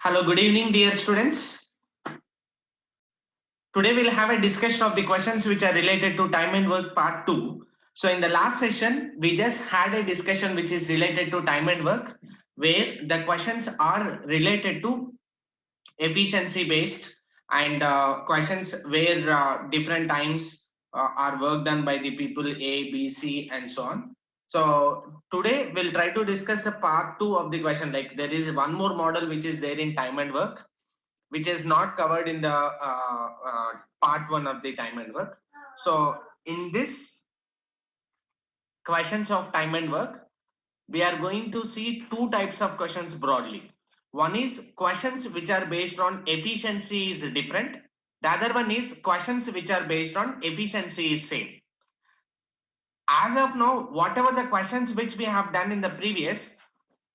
Hello, good evening, dear students. Today we'll have a discussion of the questions which are related to time and work part 2. So in the last session, we just had a discussion which is related to time and work, where the questions are related to efficiency based and questions where different times are work done by the people A, B, C and so on. So today we'll try to discuss the part 2 of the question. Like there is one more model which is there in time and work, which is not covered in the part 1 of the time and work. So in this questions of time and work, we are going to see two types of questions broadly. One is questions which are based on efficiency is different. The other one is questions which are based on efficiency is same. As of now, whatever the questions which we have done in the previous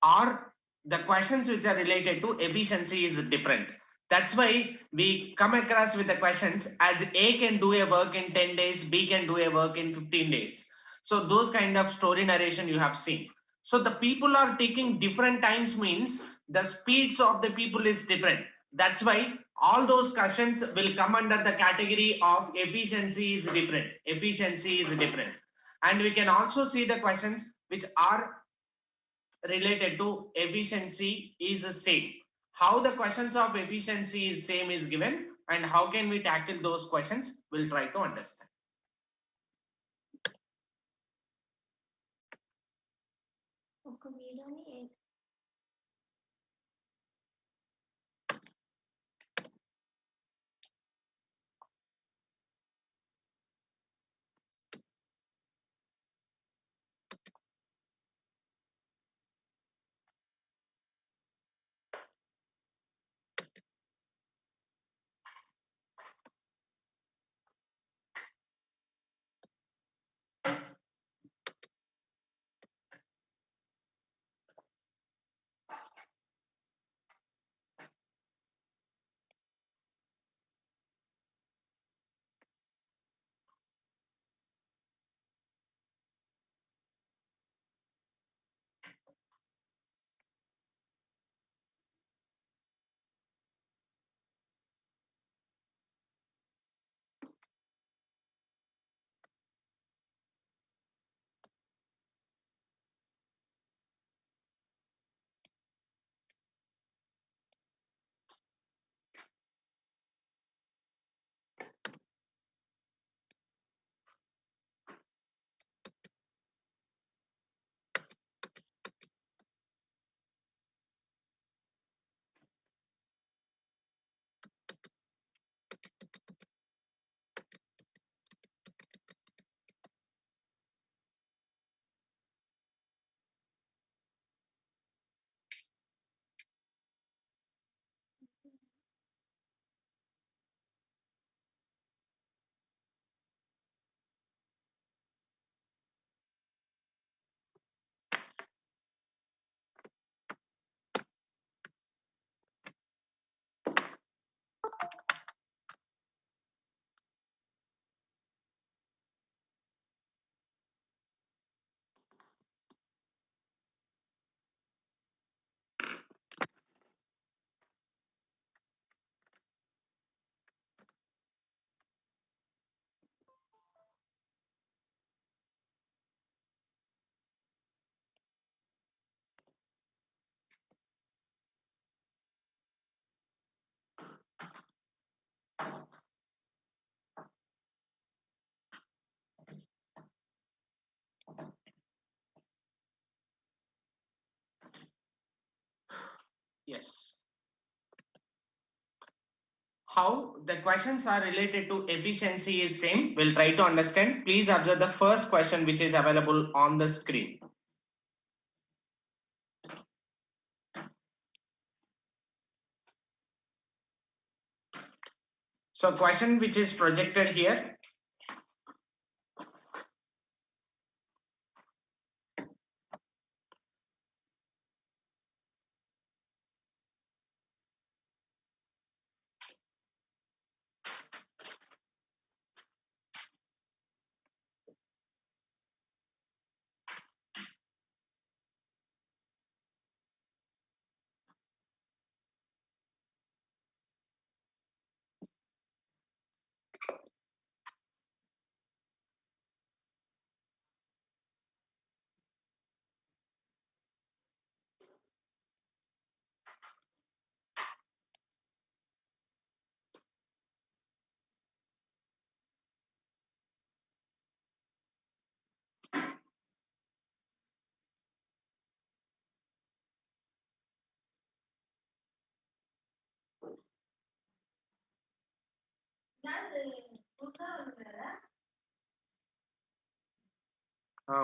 are the questions which are related to efficiency is different. That's why we come across with the questions as A can do a work in 10 days, B can do a work in 15 days. So those kind of story narration you have seen. So the people are taking different times means the speeds of the people is different. That's why all those questions will come under the category of efficiency is different. Efficiency is different. And we can also see the questions which are related to efficiency is the same. How the questions of efficiency is same is given, and how can we tackle those questions, we'll try to understand. Yes. How the questions are related to efficiency is same, we'll try to understand. Please observe the first question which is available on the screen. So question which is projected here.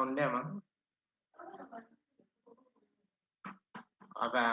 ఉండేమా అవా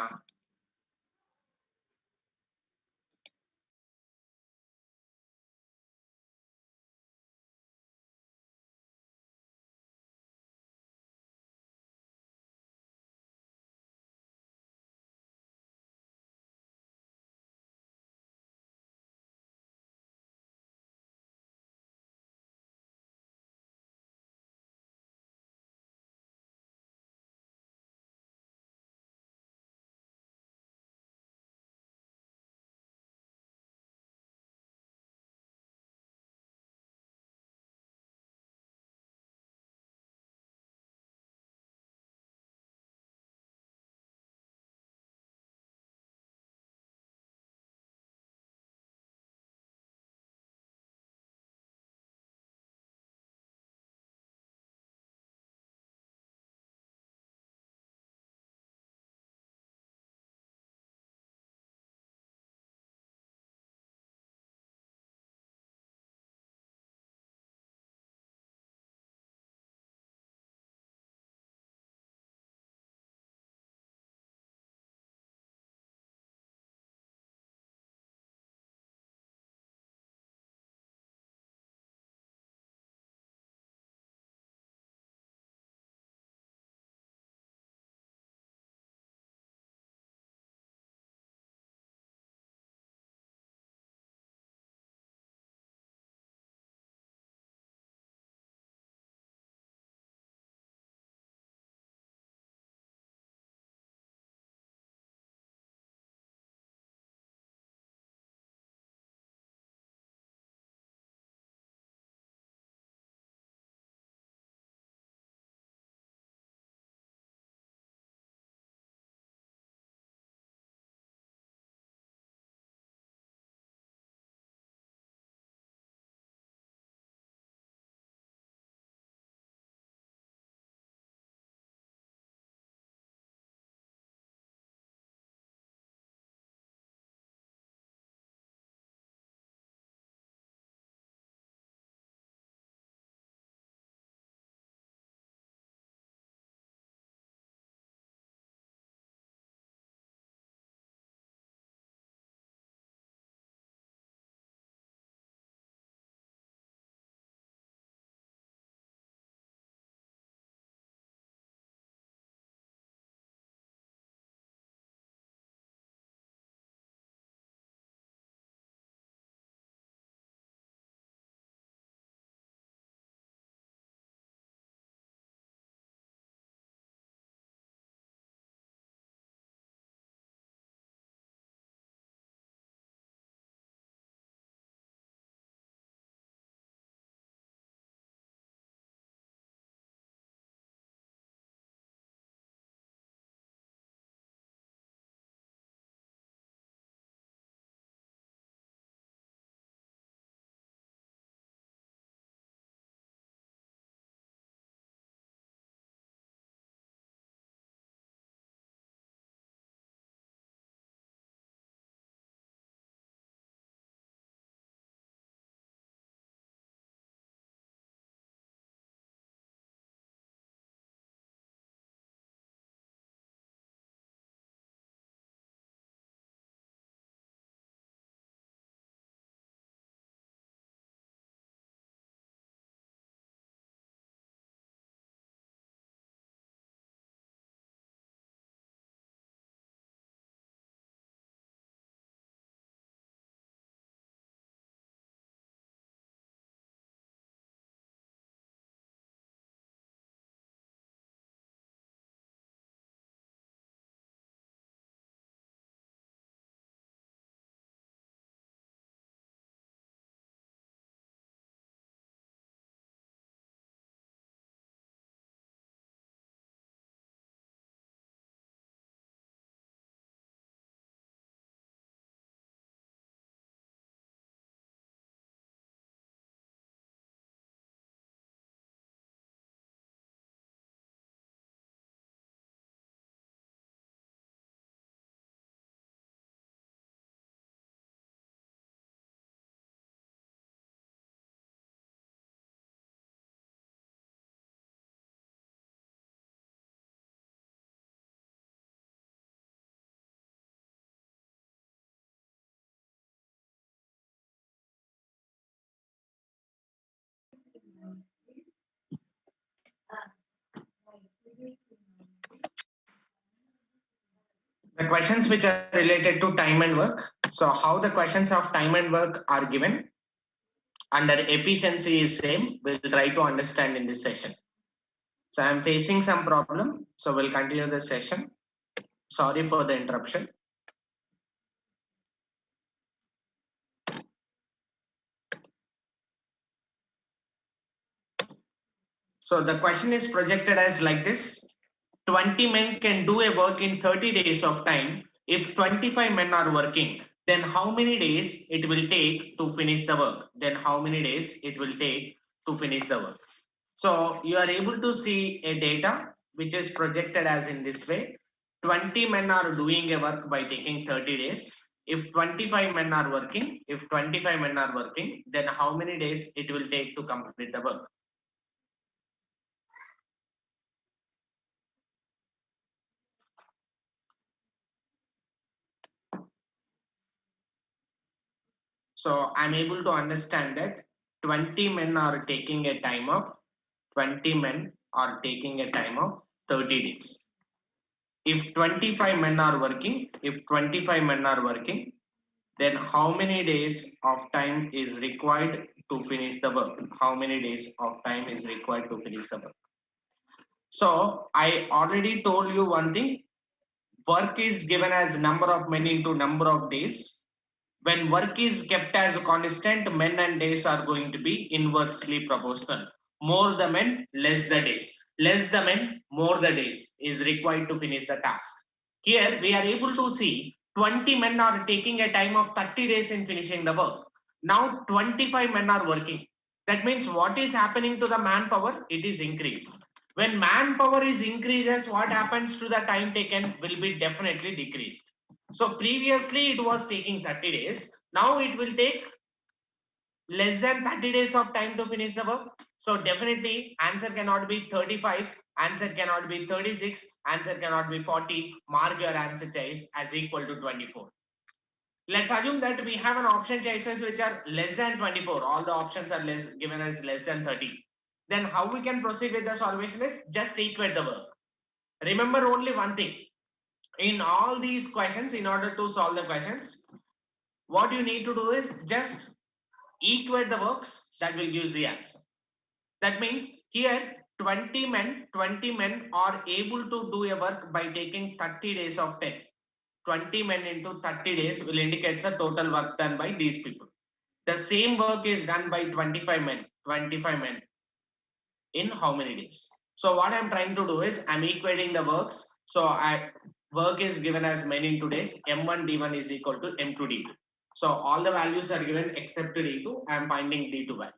The questions which are related to time and work. So how the questions of time and work are given under efficiency is same. We'll try to understand in this session. So I'm facing some problem. So we'll continue the session. Sorry for the interruption. So the question is projected as like this. 20 men can do a work in 30 days of time. If 25 men are working, then how many days it will take to finish the work? Then how many days it will take to finish the work? So you are able to see a data which is projected as in this way. 20 men are doing a work by taking 30 days. If 25 men are working, then how many days it will take to complete the work? So I'm able to understand that 20 men are taking a time of 20 men are taking a time of 30 days. If 25 men are working, then how many days of time is required to finish the work? How many days of time is required to finish the work? So I already told you one thing. Work is given as number of men into number of days. When work is kept as a constant, men and days are going to be inversely proportional. More the men, less the days. Less the men, more the days is required to finish the task. Here we are able to see 20 men are taking a time of 30 days in finishing the work. Now 25 men are working. That means what is happening to the manpower? It is increased. When manpower is increases, what happens to the time taken will be definitely decreased. So previously it was taking 30 days. Now it will take less than 30 days of time to finish the work. So definitely answer cannot be 35, answer cannot be 36, answer cannot be 40. Mark your answer choice as equal to 24. Let's assume that we have an option choices which are less than 24. All the options are given as less than 30. Then how we can proceed with the solvation is just equate the work. Remember only one thing. In all these questions, in order to solve the questions, what you need to do is just equate the works, that will give the answer. That means here 20 men are able to do a work by taking 30 days of 10. 20 men into 30 days will indicate the total work done by these people. The same work is done by 25 men in how many days? So what I'm trying to do is I'm equating the works. So work is given as men into days. M1 D1 is equal to M2 D2. So all the values are given except D2. I'm finding D2 value.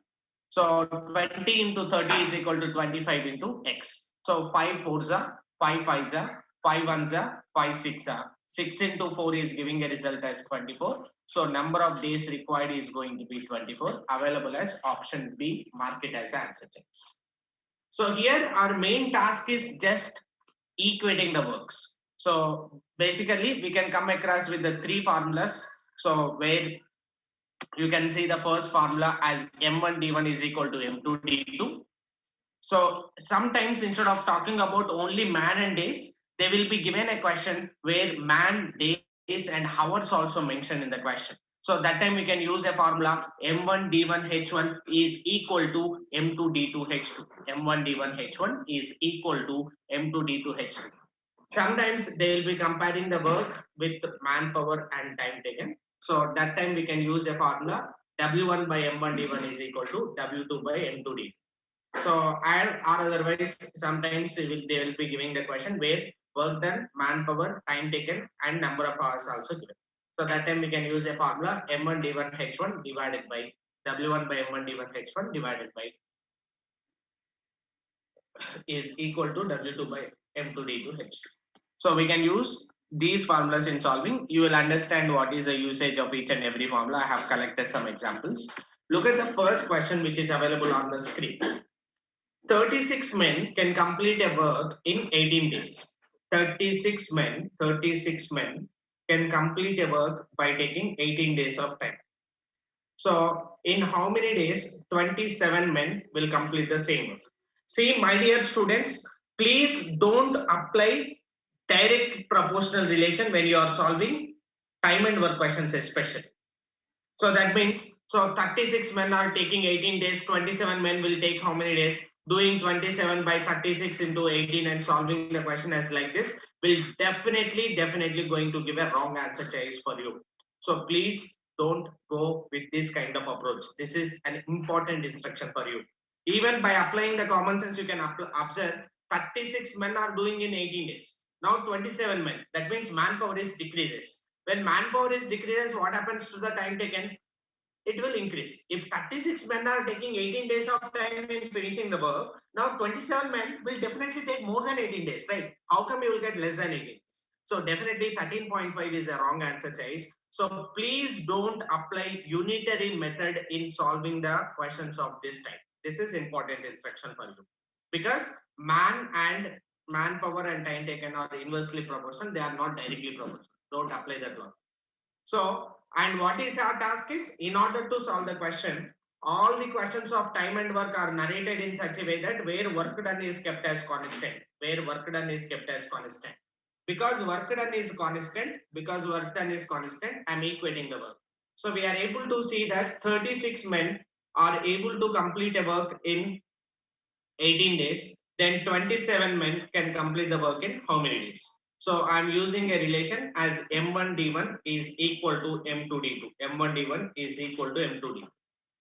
So 20 into 30 is equal to 25 into X. So 5 4s are, 5 5s are, 5 1s are, 5 6 are. 6 into 4 is giving a result as 24. So number of days required is going to be 24. Available as option B. Mark it as answer choice. So here our main task is just equating the works. So basically we can come across with the three formulas. So where you can see the first formula as M1 D1 is equal to M2 D2. So sometimes instead of talking about only man and days, they will be given a question where man, days and hours also mentioned in the question. So that time we can use a formula M1 D1 H1 is equal to M2 D2 H2. M1 D1 H1 is equal to M2 D2 H2. Sometimes they will be comparing the work with manpower and time taken. So that time we can use a formula W1 by M1 D1 is equal to W2 by M2 D2. So or otherwise sometimes they will be giving the question where work done, manpower, time taken and number of hours also given. So that time we can use a formula M1 D1 H1 divided by W1 by M1 D1 H1 divided by is equal to W2 by M2 D2 H2. So we can use these formulas in solving. You will understand what is the usage of each and every formula. I have collected some examples. Look at the first question which is available on the screen. 36 men can complete a work in 18 days. 36 men can complete a work by taking 18 days of time. So in how many days 27 men will complete the same work? See, my dear students, Please don't apply direct proportional relation when you are solving time and work questions especially. So that means, so 36 men are taking 18 days, 27 men will take how many days? Doing 27 by 36 into 18 and solving the question as like this will definitely going to give a wrong answer choice for you. So please don't go with this kind of approach. This is an important instruction for you. Even by applying the common sense, you can observe 36 men are doing in 18 days. Now 27 men. That means manpower is decreases. When manpower is decreases, what happens to the time taken? It will increase. If 36 men are taking 18 days of time in finishing the work, now 27 men will definitely take more than 18 days, right? How come you will get less than 18 days? So definitely 13.5 is a wrong answer choice. So please don't apply unitary method in solving the questions of this type. This is important instruction for you, because manpower and time taken are inversely proportional. They are not directly proportional. Don't apply that one. So, and what is our task is, in order to solve the question, all the questions of time and work are narrated in such a way that where work done is kept as constant, where work done is kept as constant. Because work done is constant, I'm equating the work. So we are able to see that 36 men are able to complete a work in 18 days, then 27 men can complete the work in how many days? So I'm using a relation as M1 D1 is equal to M2 D2. M1 D1 is equal to M2 D2.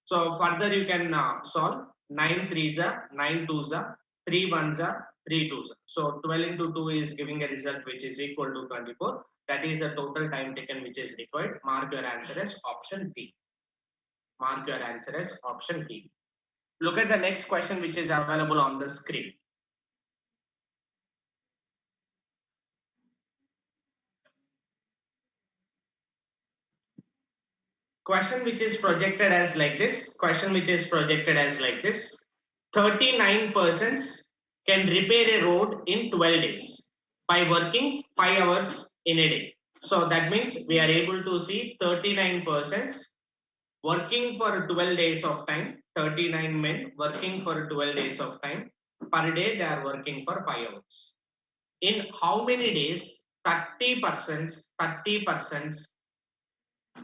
So further you can solve 9 3s are 9 2s are 3 1s are 3 2s. So 12 into 2 is giving a result which is equal to 24. That is the total time taken which is required. Mark your answer as option D. Mark your answer as option D. Look at the next question which is available on the screen. Question which is projected as like this. 39 persons can repair a road in 12 days by working 5 hours in a day. So that means we are able to see 39 persons working for 12 days of time, 39 men working for 12 days of time. Per day they are working for 5 hours. In how many days 30%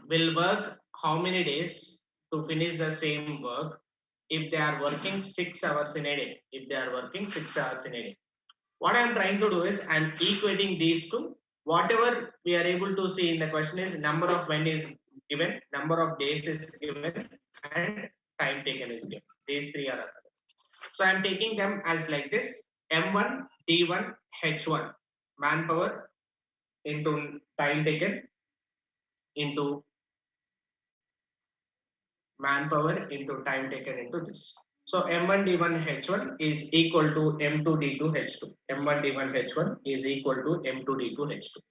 will work how many days to finish the same work if they are working 6 hours in a day? If they are working 6 hours in a day. What I am trying to do is I am equating these two. Whatever we are able to see in the question is number of men is given, number of days is given, and time taken is given. These three are other. So I am taking them as like this: M1 D1 H1 manpower into time taken into manpower into time taken into this. So M1 D1 H1 is equal to M2 D2 H2. M1 D1 H1 is equal to M2 D2 H2.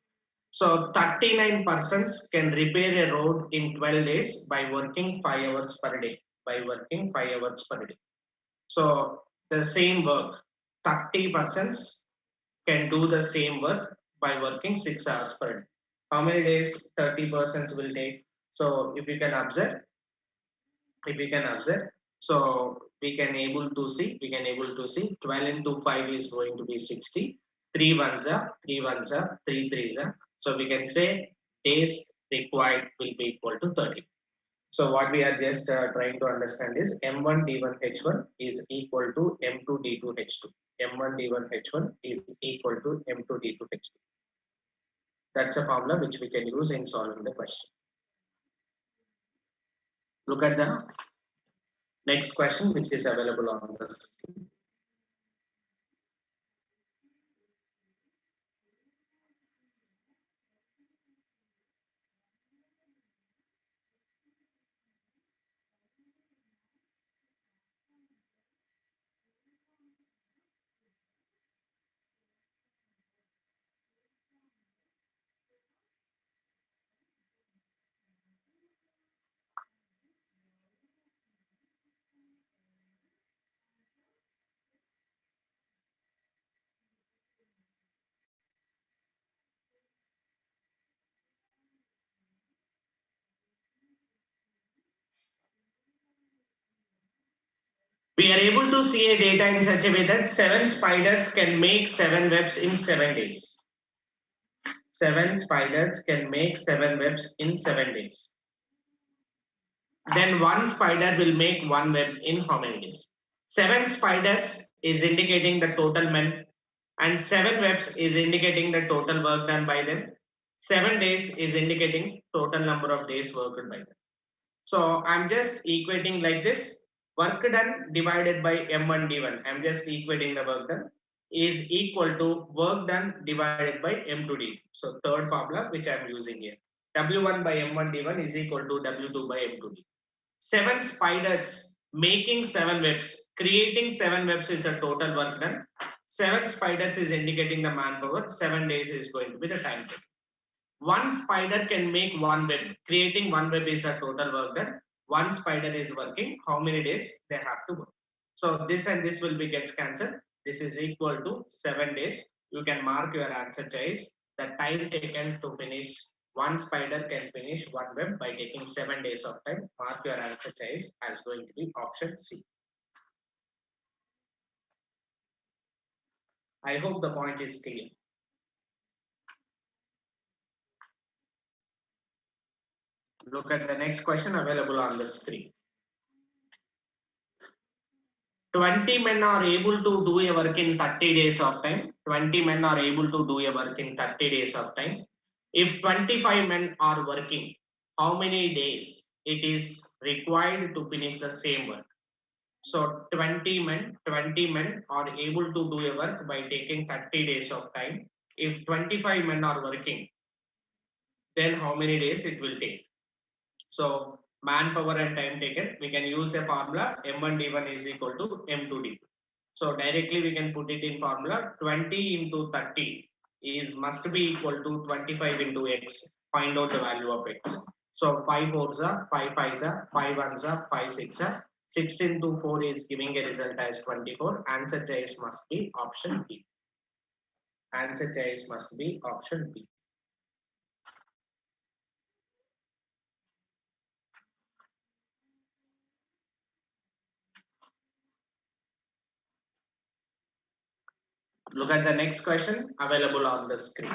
So 39 persons can repair a road in 12 days by working 5 hours per day. So the same work, 30 persons can do the same work by working 6 hours per day. How many days 30 persons will take? So if you can observe, so we can able to see 12 into 5 is going to be 60, 3 ones are 3 threes are, so we can say days required will be equal to 30. So what we are just trying to understand is M1 D1 H1 is equal to M2 D2 H2. M1 D1 H1 is equal to M2 D2 H2. That's a formula which we can use in solving the question. Look at the next question which is available on the screen. We are able to see a data in such a way that 7 spiders can make 7 webs in 7 days. 7 spiders can make 7 webs in 7 days. Then one spider will make 1 web in how many days? 7 spiders is indicating the total men, and 7 webs is indicating the total work done by them. 7 days is indicating total number of days worked by them. So I'm just equating like this. Work done divided by M1 D1. I'm just equating the work done is equal to work done divided by M2 D2. So third formula which I'm using here. W1 by M1 D1 is equal to W2 by M2 D2. 7 spiders making 7 webs, creating 7 webs is the total work done. 7 spiders is indicating the manpower. 7 days is going to be the time taken. One spider can make 1 web. Creating 1 web is the total work done. One spider is working. How many days they have to work? So this and this will be gets cancelled. This is equal to 7 days. You can mark your answer choice. The time taken to finish one spider can finish 1 web by taking 7 days of time. Mark your answer choice as going to be option C. I hope the point is clear. Look at the next question available on the screen. 20 men are able to do a work in 30 days of time. 20 men are able to do a work in 30 days of time. If 25 men are working, how many days it is required to finish the same work? So 20 men are able to do a work by taking 30 days of time. If 25 men are working, then how many days it will take? So manpower and time taken, we can use a formula M1 D1 is equal to M2 D2. So directly we can put it in formula 20 into 30 is must be equal to 25 into x. Find out the value of x. So 5 4s are 5 5s are 5 1s are 5 6 are 6 into 4 is giving a result as 24. Answer choice must be option B. Answer choice must be option B. Look at the next question available on the screen.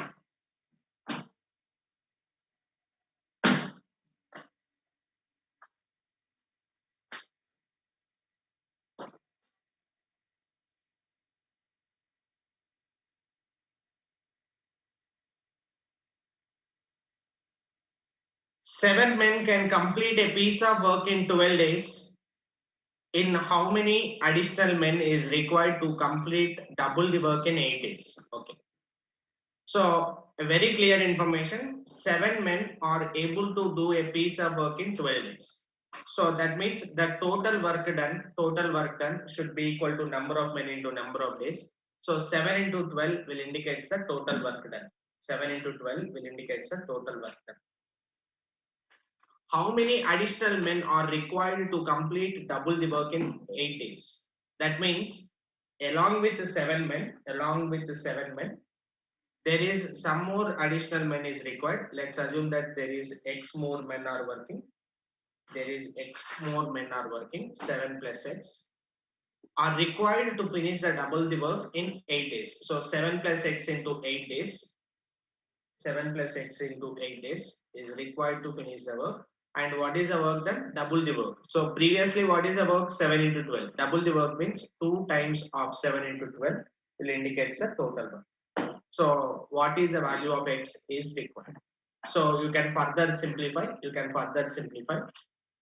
Seven men can complete a piece of work in 12 days. In how many additional men is required to complete double the work in 8 days? Okay. So a very clear information, 7 men are able to do a piece of work in 12 days. So that means the total work done should be equal to number of men into number of days. So 7 into 12 will indicate the total work done. 7 into 12 will indicate the total work done. How many additional men are required to complete double the work in 8 days? That means along with the 7 men, there is some more additional men is required. Let's assume that there is X more men are working. There is X more men are working, 7 plus X are required to finish the double the work in 8 days. So 7 plus X into 8 days, 7 plus X into 8 days is required to finish the work. And what is the work done? Double the work. So previously, what is the work? 7 into 12. Double the work means 2 times of 7 into 12 will indicate the total work. So what is the value of X is required. So you can further simplify.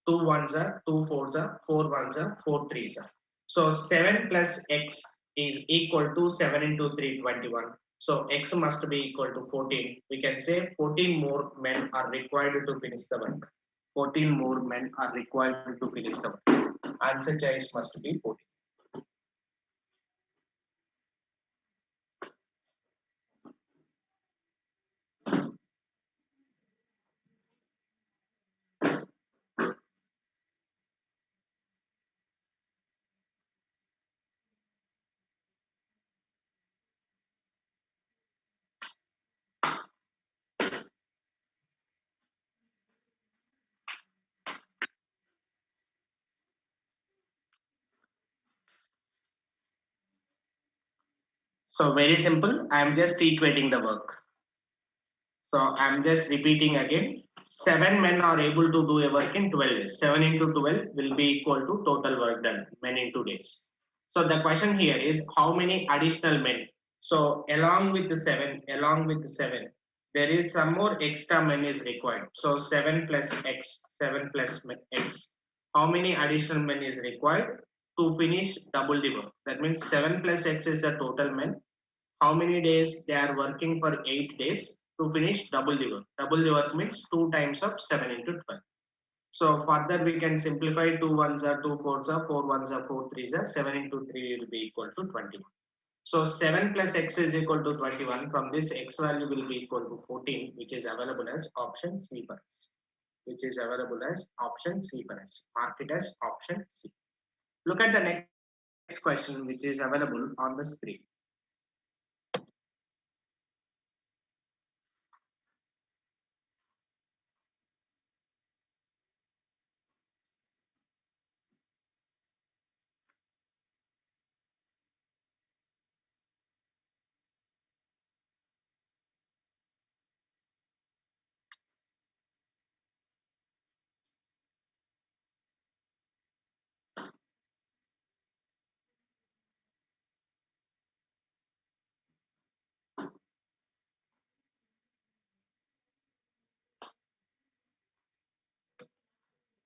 2 1s are, 2 4s are, 4 1s are, 4 3s are. So 7 plus X is equal to 7 into 3, 21. So X must be equal to 14. We can say 14 more men are required to finish the work. 14 more men are required to finish the work. Answer choice must be 14. So very simple. I am just equating the work. So I'm just repeating again. 7 men are able to do a work in 12 days. 7 into 12 will be equal to total work done, men in 2 days. So the question here is how many additional men? So along with the 7, there is some more extra men is required. So 7 plus x, 7 plus x. How many additional men is required to finish double the work? That means 7 plus x is the total men. How many days they are working for 8 days to finish double the work. Double the work means 2 times of 7 into 12. So further we can simplify 2 ones are 2 fours are 4 ones are 4 threes are 7 into 3 will be equal to 21. So 7 plus x is equal to 21. From this x value will be equal to 14, which is available as option C for us. Which is available as option C for us. Mark it as option C. Look at the next question which is available on the screen.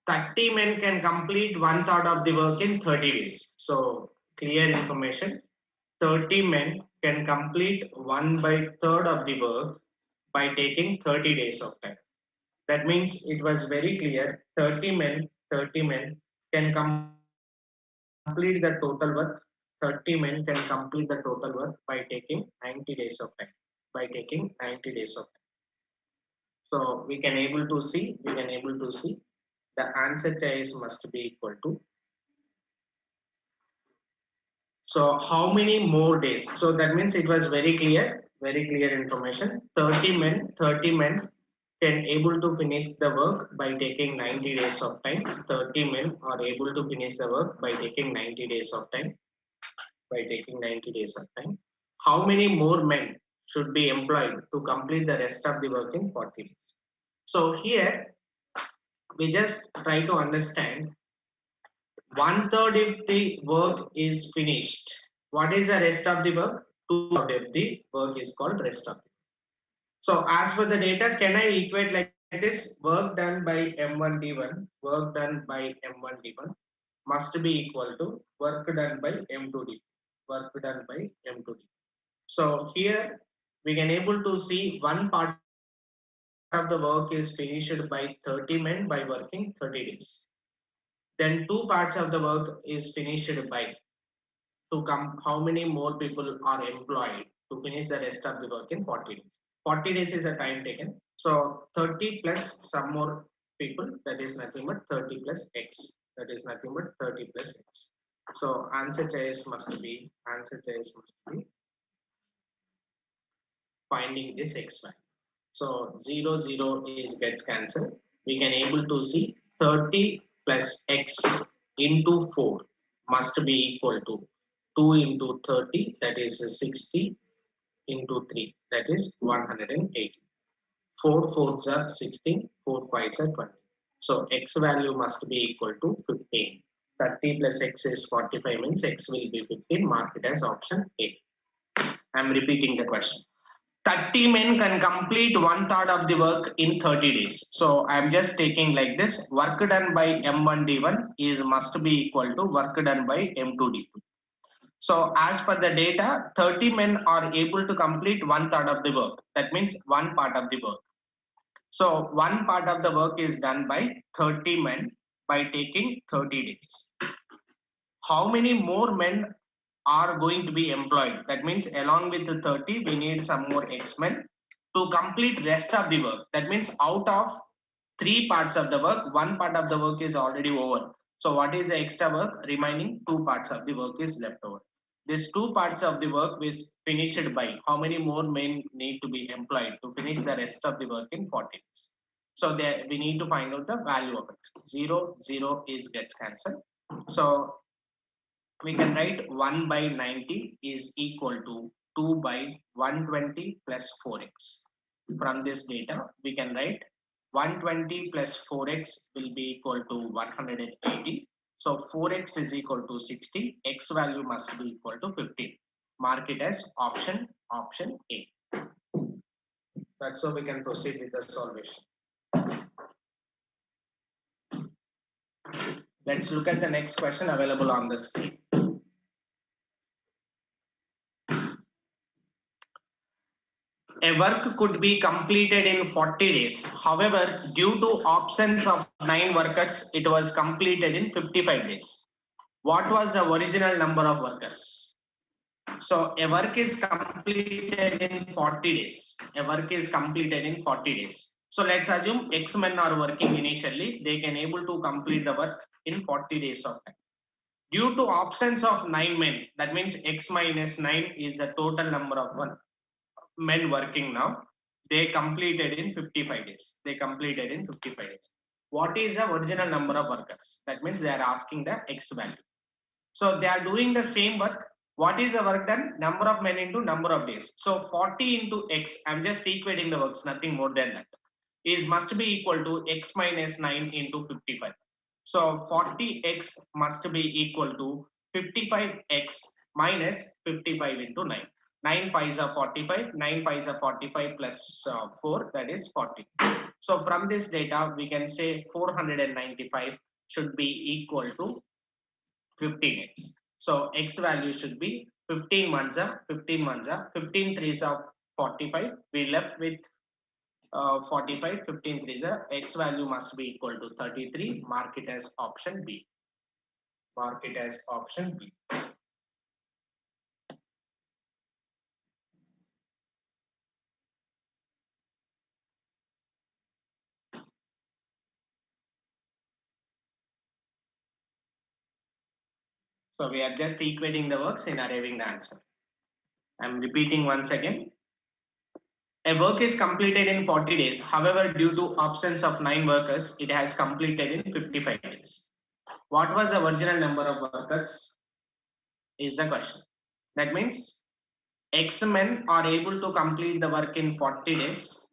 30 men can complete 1/3 of the work in 30 days. So clear information. 30 men can complete 1/3 of the work by taking 30 days of time. That means it was very clear. 30 men can complete the total work. 30 men can complete the total work by taking 90 days of time. By taking 90 days of time. So we can able to see the answer choice must be equal to. So how many more days? So that means it was very clear information. 30 men can able to finish the work by taking 90 days of time. 30 men are able to finish the work by taking 90 days of time. By taking 90 days of time. How many more men should be employed to complete the rest of the work in 40 days? So here we just try to understand 1/3 if the work is finished. What is the rest of the work? 2/3 if the work is called rest of the work. So as for the data, can I equate like this? Work done by M1 D1, work done by M1 D1 must be equal to work done by M2 D, work done by M2 D. So here we can able to see one part of the work is finished by 30 men by working 30 days. Then two parts of the work is finished by to come how many more people are employed to finish the rest of the work in 40 days. 40 days is a time taken. So 30 plus some more people, that is nothing but 30 plus x. That is nothing but 30 plus x. So answer choice must be finding this x value. So 0, 0 is gets cancelled. We can able to see 30 plus x into 4 must be equal to 2 into 30, that is 60, into 3, that is 180. 4 fours are 16, 4 fives are 20. So x value must be equal to 15. 30 plus x is 45 means x will be 15. Mark it as option A. I am repeating the question. 30 men can complete 1/3 of the work in 30 days. So I'm just taking like this. Work done by M1 D1 is must be equal to work done by M2 D2. So as per the data, 30 men are able to complete 1/3 of the work. That means one part of the work. So one part of the work is done by 30 men by taking 30 days. How many more men are going to be employed? That means along with the 30, we need some more X-men to complete rest of the work. That means out of 3 parts of the work, 1 part of the work is already over. So what is the extra work? Remaining 2 parts of the work is left over. These 2 parts of the work is finished by how many more men need to be employed to finish the rest of the work in 40 days. So there we need to find out the value of X. 0, 0 is gets cancelled. So we can write 1 by 90 is equal to 2 by 120 plus 4x. From this data, we can write 120 plus 4x will be equal to 180. So 4x is equal to 60. X value must be equal to 15. Mark it as option A. That's how we can proceed with the solvation. Let's look at the next question available on the screen. A work could be completed in 40 days. However, due to absence of 9 workers, it was completed in 55 days. What was the original number of workers? So a work is completed in 40 days. A work is completed in 40 days. So let's assume X men are working initially. They can able to complete the work in 40 days of time. Due to absence of 9 men, that means X minus 9 is the total number of men working now. They completed in 55 days. They completed in 55 days. What is the original number of workers? That means they are asking the X value. So they are doing the same work. What is the work done? Number of men into number of days. So 40 into X, I'm just equating the works, nothing more than that, is must be equal to X minus 9 into 55. So 40X must be equal to 55X minus 55 into 9. 9 5s are 45, 9 5s are 45 plus 4, that is 40. So from this data, we can say 495 should be equal to 15x. So x value should be 15 ones are 15 ones are 15 threes are 45. We left with 45, 15 threes are x value must be equal to 33. Mark it as option B. Mark it as option B. So we are just equating the works in arriving the answer. I'm repeating once again. A work is completed in 40 days. However, due to absence of 9 workers, it has completed in 55 days. What was the original number of workers is the question. That means X men are able to complete the work in 40 days.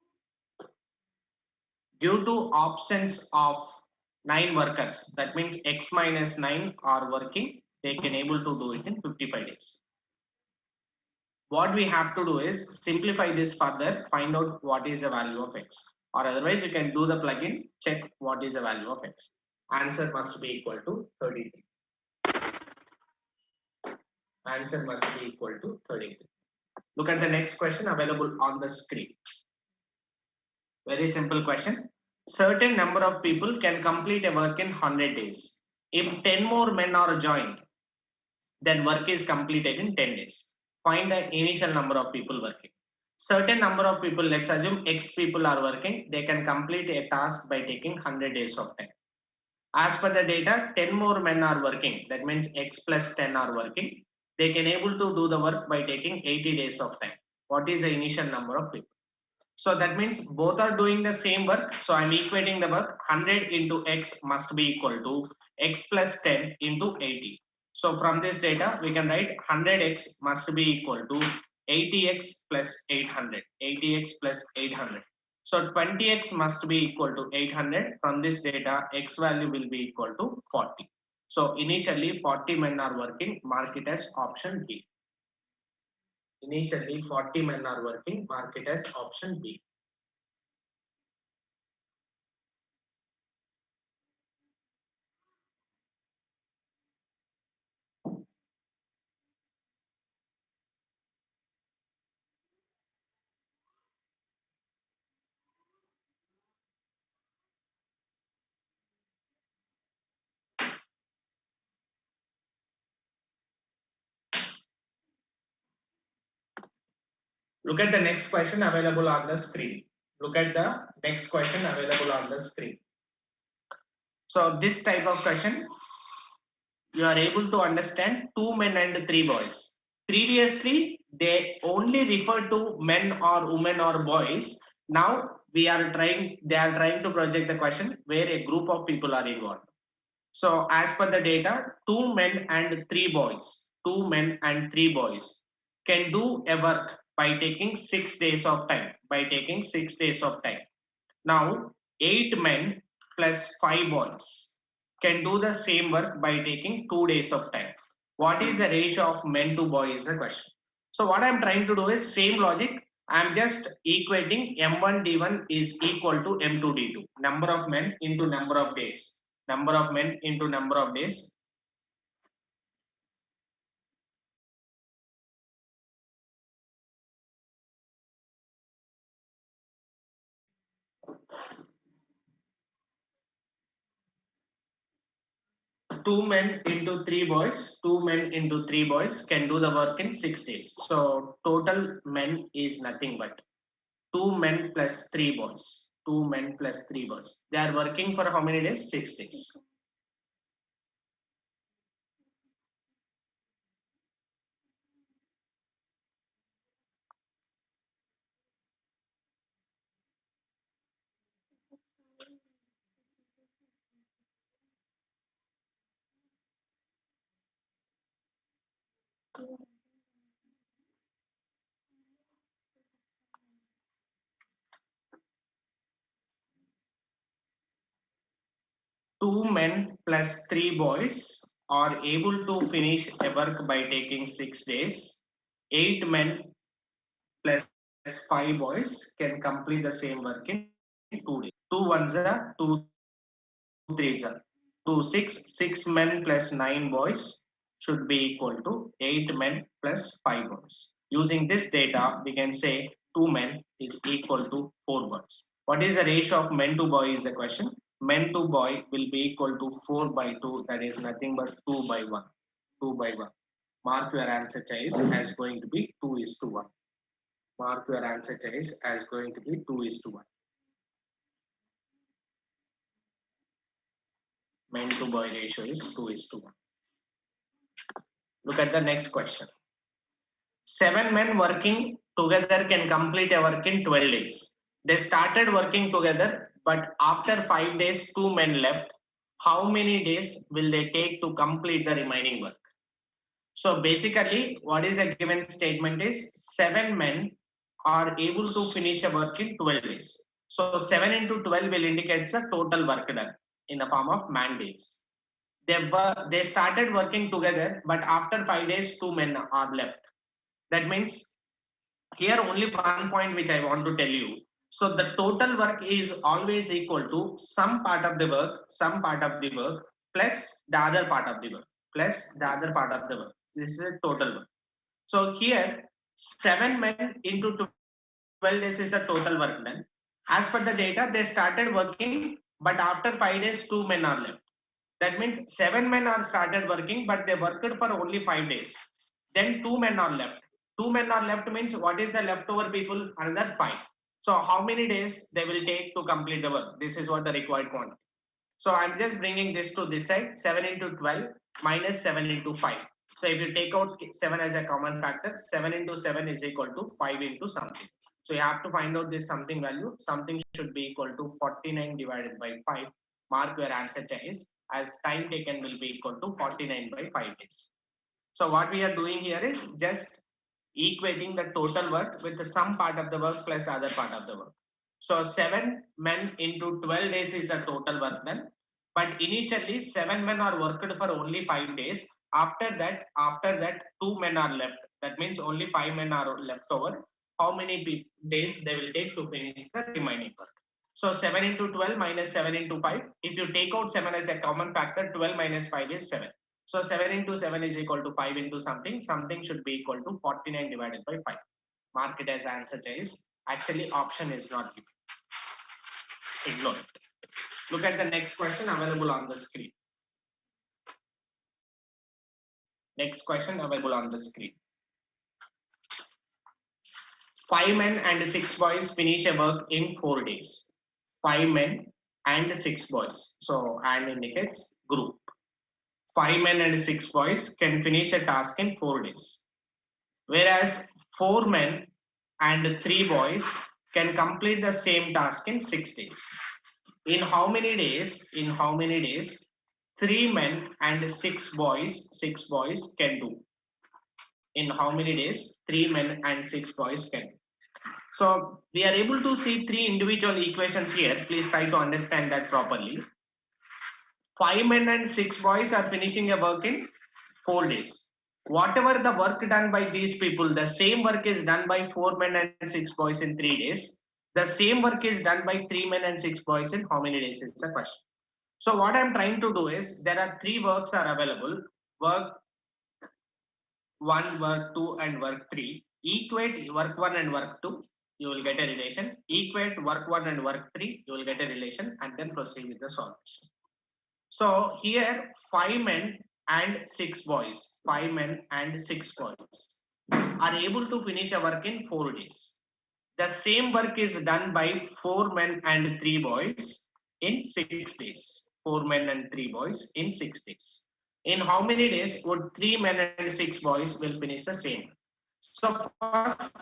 Due to absence of 9 workers, that means X minus 9 are working, they can able to do it in 55 days. What we have to do is simplify this further, find out what is the value of X, or otherwise you can do the plugin, check what is the value of X. Answer must be equal to 33. Answer must be equal to 33. Look at the next question available on the screen. Very simple question. Certain number of people can complete a work in 100 days. If 10 more men are joined, then work is completed in 10 days. Find the initial number of people working. Certain number of people, let's assume X people are working, they can complete a task by taking 100 days of time. As per the data, 10 more men are working. That means X plus 10 are working. They can able to do the work by taking 80 days of time. What is the initial number of people? So that means both are doing the same work. So I'm equating the work. 100 into X must be equal to X plus 10 into 80. So from this data, we can write 100X must be equal to 80X plus 800. 80X plus 800. So 20X must be equal to 800. From this data, X value will be equal to 40. So initially 40 men are working. Mark it as option B. Initially 40 men are working. Mark it as option B. Look at the next question available on the screen. Look at the next question available on the screen. So this type of question, you are able to understand 2 men and 3 boys. Previously, they only refer to men or women or boys. Now they are trying to project the question where a group of people are involved. So as per the data, 2 men and 3 boys. 2 men and 3 boys. can do a work by taking 6 days of time. Now, 8 men plus 5 boys can do the same work by taking 2 days of time. What is the ratio of men to boys is the question. So what I'm trying to do is same logic. I'm just equating M1 D1 is equal to M2 D2. Number of men into number of days. Number of men into number of days. Two men into three boys, 2 men into 3 boys can do the work in 6 days. So total men is nothing but 2 men plus 3 boys. 2 men plus 3 boys. They are working for how many days? 6 days. Two men plus 3 boys are able to finish a work by taking 6 days. 8 men plus 5 boys can complete the same work in 2 days. 2 ones are 2 3s are 6 men plus 9 boys should be equal to 8 men plus 5 boys. Using this data, we can say 2 men is equal to 4 boys. What is the ratio of men to boy is the question. Men to boy will be equal to 4/2. That is nothing but 2/1. 2/1. Mark your answer choice as going to be 2:1. Mark your answer choice as going to be 2:1. Men to boy ratio is 2:1. Look at the next question. 7 men working together can complete a work in 12 days. They started working together, but after 5 days, 2 men left. How many days will they take to complete the remaining work? So basically, what is a given statement is 7 men are able to finish a work in 12 days. So 7 into 12 will indicate the total work done in the form of man days. They started working together, but after 5 days, 2 men are left. That means here only one point which I want to tell you. So the total work is always equal to some part of the work plus the other part of the work. This is a total work. So here 7 men into 12 days is the total work done. As per the data, they started working, but after 5 days, 2 men are left. That means 7 men are started working, but they worked for only 5 days. Then 2 men are left. 2 men are left means what is the leftover people? Another 5. So how many days they will take to complete the work? This is what the required quantity. So I'm just bringing this to this side. 7 into 12 minus 7 into 5. So if you take out 7 as a common factor, 7 into 7 is equal to 5 into something. So you have to find out this something value. Something should be equal to 49 divided by 5. Mark your answer choice as time taken will be equal to 49 by 5 days. So what we are doing here is just equating the total work with the sum part of the work plus other part of the work. So 7 men into 12 days is the total work done. But initially 7 men are worked for only 5 days. After that 2 men are left. That means only 5 men are left over. How many days they will take to finish the remaining work? So 7 into 12 minus 7 into 5. If you take out 7 as a common factor, 12 minus 5 is 7. So 7 into 7 is equal to 5 into something. Something should be equal to 49 divided by 5. Mark it as answer choice. Actually, option is not given. Ignore it. Look at the next question available on the screen. Next question available on the screen. 5 men and 6 boys finish a work in 4 days. 5 men and 6 boys. So and indicates group. 5 men and 6 boys can finish a task in 4 days. Whereas 4 men and 3 boys can complete the same task in 6 days. In how many days? 3 men and 6 boys can do. in how many days 3 men and 6 boys can do. So we are able to see 3 individual equations here. Please try to understand that properly. 5 men and 6 boys are finishing a work in 4 days. Whatever the work done by these people, the same work is done by 4 men and 6 boys in 3 days. The same work is done by 3 men and 6 boys in how many days is the question. So what I'm trying to do is, there are 3 works are available. Work 1, work 2 and work 3. Equate work 1 and work 2, you will get a relation. Equate work 1 and work 3, you will get a relation, and then proceed with the solution. So here 5 men and 6 boys, 5 men and 6 boys are able to finish a work in 4 days. The same work is done by 4 men and 3 boys in 6 days. 4 men and 3 boys in 6 days. In how many days would 3 men and 6 boys will finish the same? So first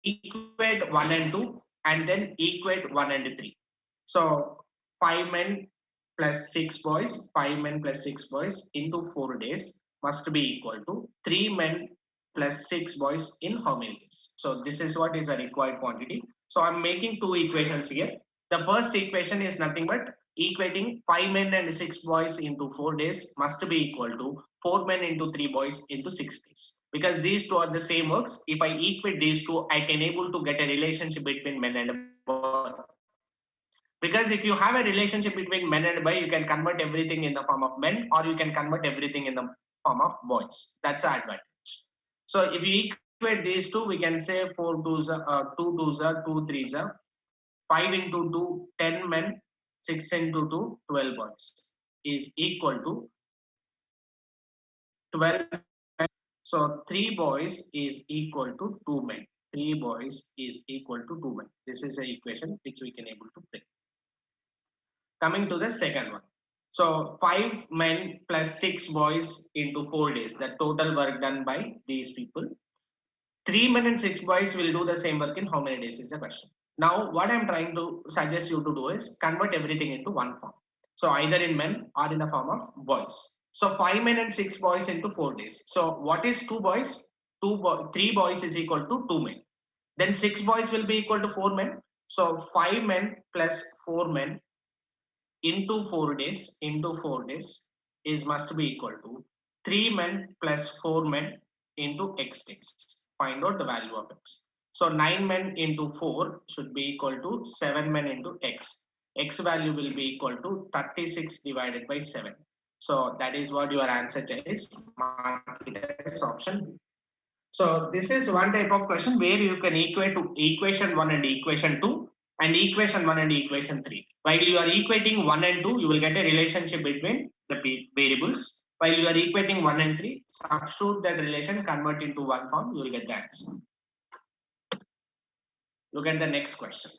equate 1 and 2 and then equate 1 and 3. So 5 men plus 6 boys, 5 men plus 6 boys into 4 days must be equal to 3 men plus 6 boys in how many days? So this is what is a required quantity. So I'm making 2 equations here. The first equation is nothing but equating 5 men and 6 boys into 4 days must be equal to 4 men into 3 boys into 6 days. Because these two are the same works, if I equate these two, I can able to get a relationship between men and boy. Because if you have a relationship between men and boy, you can convert everything in the form of men, or you can convert everything in the form of boys. That's the advantage. So if you equate these two, we can say 4 2s are 2 2s are 2 3s are 5 into 2, 10 men, 6 into 2, 12 boys is equal to 12 men. So 3 boys is equal to 2 men. 3 boys is equal to 2 men. This is the equation which we can able to bring. Coming to the second one. So 5 men plus 6 boys into 4 days. The total work done by these people. 3 men and 6 boys will do the same work in how many days is the question. Now what I'm trying to suggest you to do is convert everything into one form. So either in men or in the form of boys. So 5 men and 6 boys into 4 days. So what is 2 boys? 3 boys is equal to 2 men. Then 6 boys will be equal to 4 men. So 5 men plus 4 men into 4 days is must be equal to 3 men plus 4 men into x days. Find out the value of x. So 9 men into 4 should be equal to 7 men into x. X value will be equal to 36 divided by 7. So that is what your answer is. Mark it as option B. So this is one type of question where you can equate to equation 1 and equation 2 and equation 1 and equation 3. While you are equating 1 and 2, you will get a relationship between the variables. While you are equating 1 and 3, substitute that relation, convert into one form, you will get the answer. Look at the next question.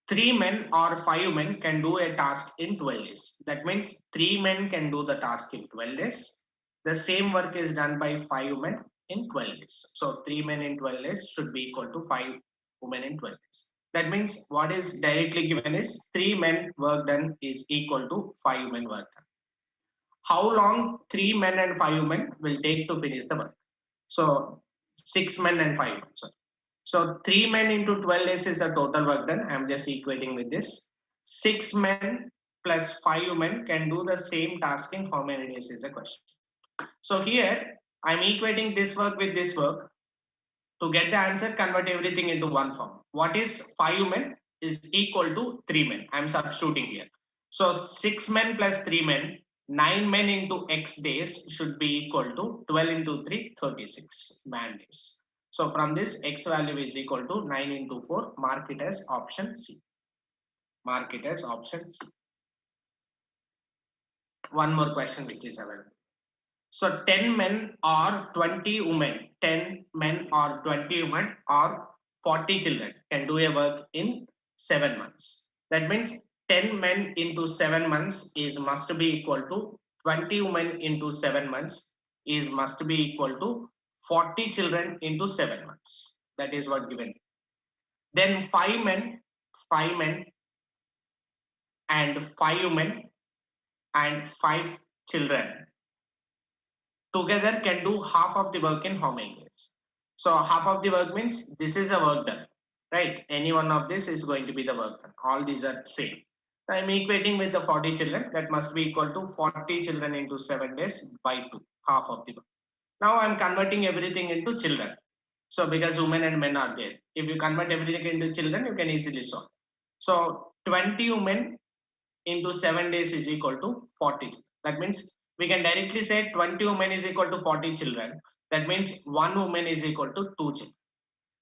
3 men or 5 men can do a task in 12 days. That means 3 men can do the task in 12 days. The same work is done by 5 men in 12 days. So 3 men in 12 days should be equal to 5 women in 12 days. That means what is directly given is 3 men work done is equal to 5 men work done. How long 3 men and 5 men will take to finish the work? So 6 men and 5 men. So 3 men into 12 days is the total work done. I'm just equating with this. 6 men plus 5 men can do the same task in how many days is the question. So here I'm equating this work with this work. To get the answer, convert everything into one form. What is 5 men is equal to 3 men. I'm substituting here. So 6 men plus 3 men, 9 men into x days should be equal to 12 into 3, 36 man days. So from this, x value is equal to 9 into 4. Mark it as option C. Mark it as option C. One more question which is available. So 10 men or 20 women, 10 men or 20 women or 40 children can do a work in 7 months. That means 10 men into 7 months is must be equal to 20 women into 7 months is must be equal to 40 children into 7 months. That is what given. Then 5 men and 5 women and 5 children together can do half of the work in how many days? So half of the work means this is a work done, right? Any one of this is going to be the work done. All these are same. So I'm equating with the 40 children. That must be equal to 40 children into 7 days by 2, half of the work. Now I'm converting everything into children. So because women and men are there, if you convert everything into children, you can easily solve. So 20 women into 7 days is equal to 40. That means we can directly say 20 women is equal to 40 children. That means 1 woman is equal to 2 children.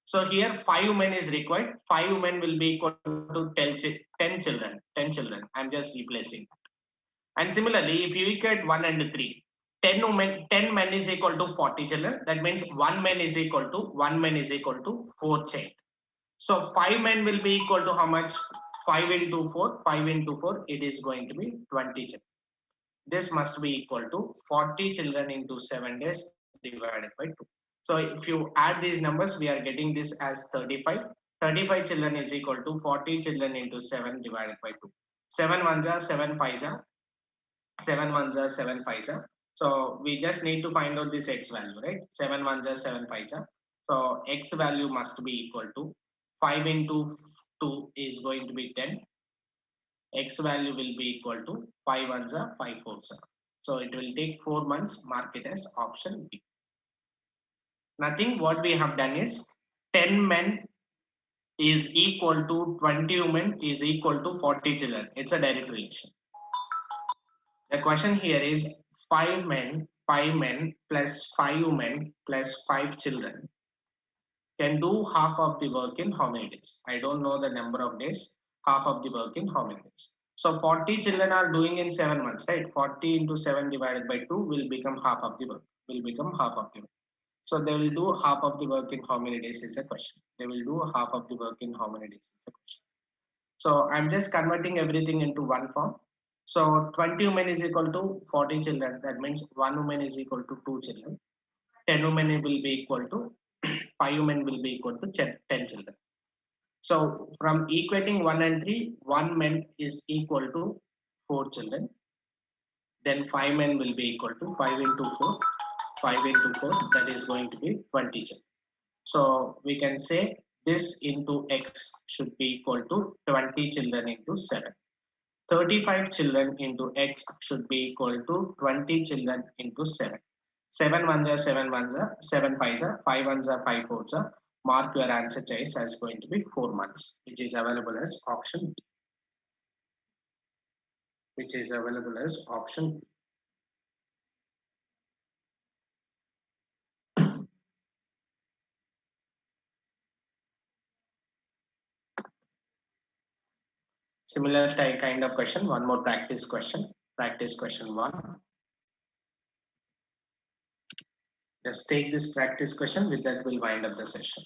So here 5 women is required. 5 women will be equal to 10 children. 10 children. I'm just replacing. And similarly, if you equate 1 and 3, 10 men is equal to 40 children. That means 1 man is equal to 4 child. So 5 men will be equal to how much? 5 into 4. 5 into 4, it is going to be 20 children. This must be equal to 40 children into 7 days divided by 2. So if you add these numbers, we are getting this as 35. 35 children is equal to 40 children into 7 divided by 2. 7 ones are 7 fives are 7 ones are 7 fives are. So we just need to find out this x value, right? 7 ones are 7 fives are. So x value must be equal to 5 into 2 is going to be 10. X value will be equal to 5 ones are 5 fours are. So it will take 4 months. Mark it as option B. Nothing. What we have done is 10 men is equal to 20 women is equal to 40 children. It's a direct relation. The question here is 5 men plus 5 women plus 5 children can do half of the work in how many days? I don't know the number of days. Half of the work in how many days? So 40 children are doing in 7 months, right? 40 into 7 divided by 2 will become half of the work. So they will do half of the work in how many days is a question. They will do half of the work in how many days is a question. So I'm just converting everything into one form. So 20 women is equal to 40 children. That means 1 woman is equal to 2 children. 10 women will be equal to 5 women will be equal to 10 children. So from equating 1 and 3, 1 man is equal to 4 children. Then 5 men will be equal to 5 into 4. 5 into 4, that is going to be 20 children. So we can say this into x should be equal to 20 children into 7. 35 children into x should be equal to 20 children into 7. 7 ones are 7 ones are 7 fives are 5 ones are 5 fours are. Mark your answer choice as going to be 4 months, which is available as option B. Similar kind of question, one more practice question. Practice question 1. Just take this practice question, with that we'll wind up the session.